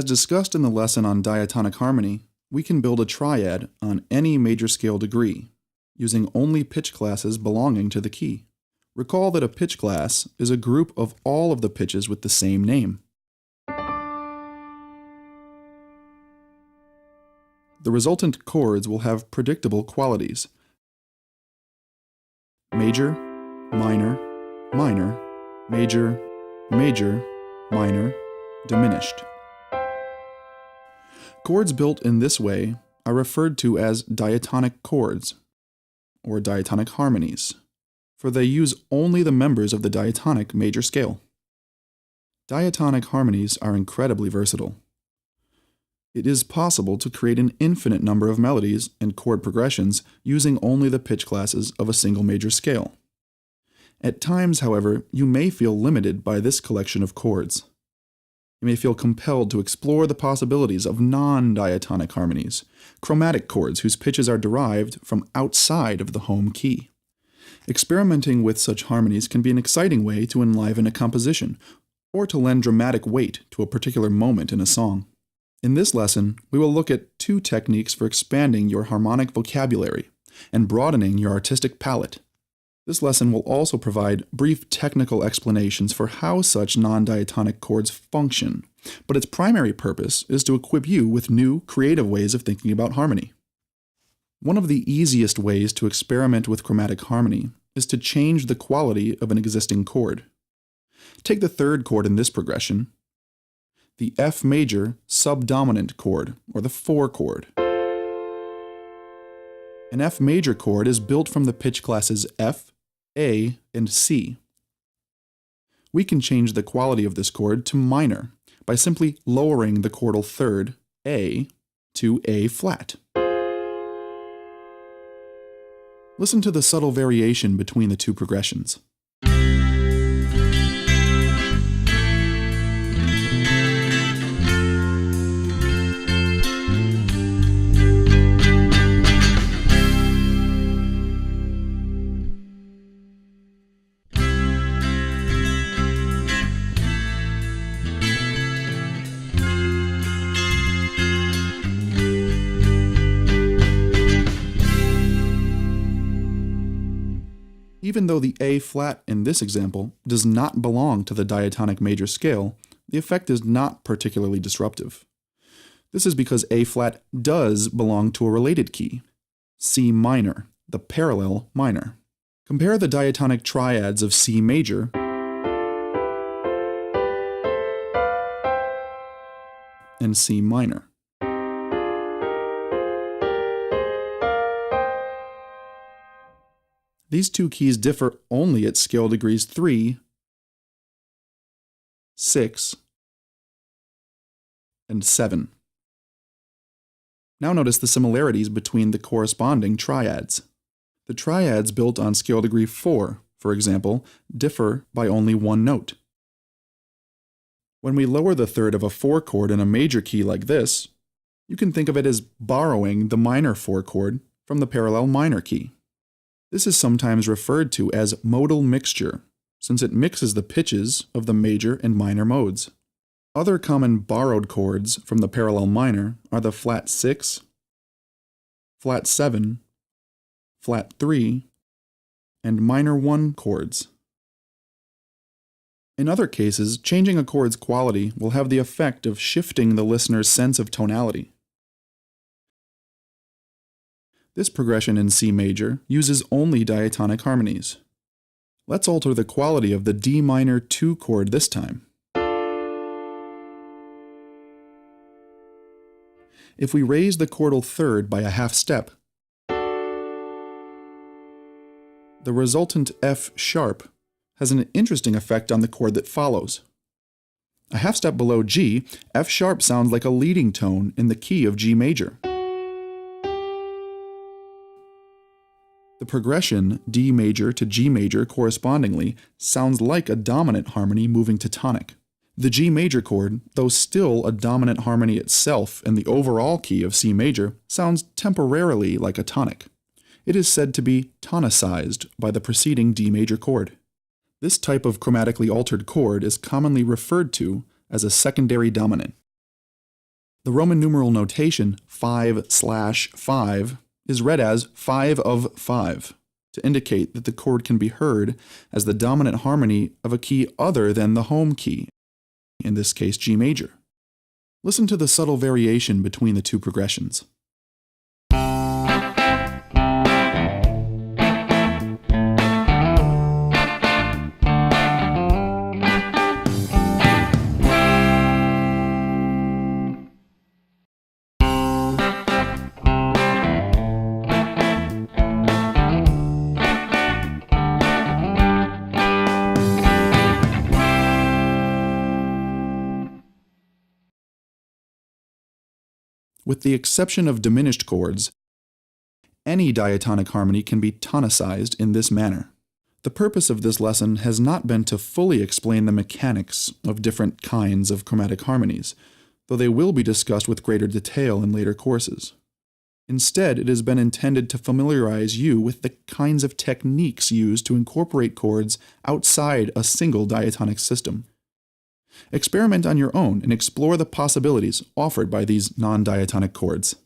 As discussed in the lesson on diatonic harmony, we can build a triad on any major scale degree, using only pitch classes belonging to the key. Recall that a pitch class is a group of all of the pitches with the same name. The resultant chords will have predictable qualities: major, minor, minor, major, major, minor, diminished. Chords built in this way are referred to as diatonic chords, or diatonic harmonies, for they use only the members of the diatonic major scale. Diatonic harmonies are incredibly versatile. It is possible to create an infinite number of melodies and chord progressions using only the pitch classes of a single major scale. At times, however, you may feel limited by this collection of chords. You may feel compelled to explore the possibilities of non-diatonic harmonies, chromatic chords whose pitches are derived from outside of the home key. Experimenting with such harmonies can be an exciting way to enliven a composition, or to lend dramatic weight to a particular moment in a song. In this lesson, we will look at two techniques for expanding your harmonic vocabulary and broadening your artistic palette. This lesson will also provide brief technical explanations for how such non-diatonic chords function, but its primary purpose is to equip you with new, creative ways of thinking about harmony. One of the easiest ways to experiment with chromatic harmony is to change the quality of an existing chord. Take the third chord in this progression, the F major subdominant chord, or the 4 chord. An F major chord is built from the pitch classes F, A, and C. We can change the quality of this chord to minor by simply lowering the chordal third, A, to A flat. Listen to the subtle variation between the two progressions. Even though the A flat in this example does not belong to the diatonic major scale, the effect is not particularly disruptive. This is because A flat does belong to a related key, C minor, the parallel minor. Compare the diatonic triads of C major and C minor. These two keys differ only at scale degrees 3, 6, and 7. Now notice the similarities between the corresponding triads. The triads built on scale degree 4, for example, differ by only one note. When we lower the third of a 4 chord in a major key like this, you can think of it as borrowing the minor 4 chord from the parallel minor key. This is sometimes referred to as modal mixture, since it mixes the pitches of the major and minor modes. Other common borrowed chords from the parallel minor are the flat 6, flat 7, flat 3, and minor 1 chords. In other cases, changing a chord's quality will have the effect of shifting the listener's sense of tonality. This progression in C major uses only diatonic harmonies. Let's alter the quality of the D minor 2 chord this time. If we raise the chordal third by a half step, the resultant F sharp has an interesting effect on the chord that follows. A half step below G, F sharp sounds like a leading tone in the key of G major. The progression D major to G major correspondingly sounds like a dominant harmony moving to tonic. The G major chord, though still a dominant harmony itself in the overall key of C major, sounds temporarily like a tonic. It is said to be tonicized by the preceding D major chord. This type of chromatically altered chord is commonly referred to as a secondary dominant. The Roman numeral notation 5/5 is read as 5 of 5 to indicate that the chord can be heard as the dominant harmony of a key other than the home key, in this case G major. Listen to the subtle variation between the two progressions. With the exception of diminished chords, any diatonic harmony can be tonicized in this manner. The purpose of this lesson has not been to fully explain the mechanics of different kinds of chromatic harmonies, though they will be discussed with greater detail in later courses. Instead, it has been intended to familiarize you with the kinds of techniques used to incorporate chords outside a single diatonic system. Experiment on your own and explore the possibilities offered by these non-diatonic chords.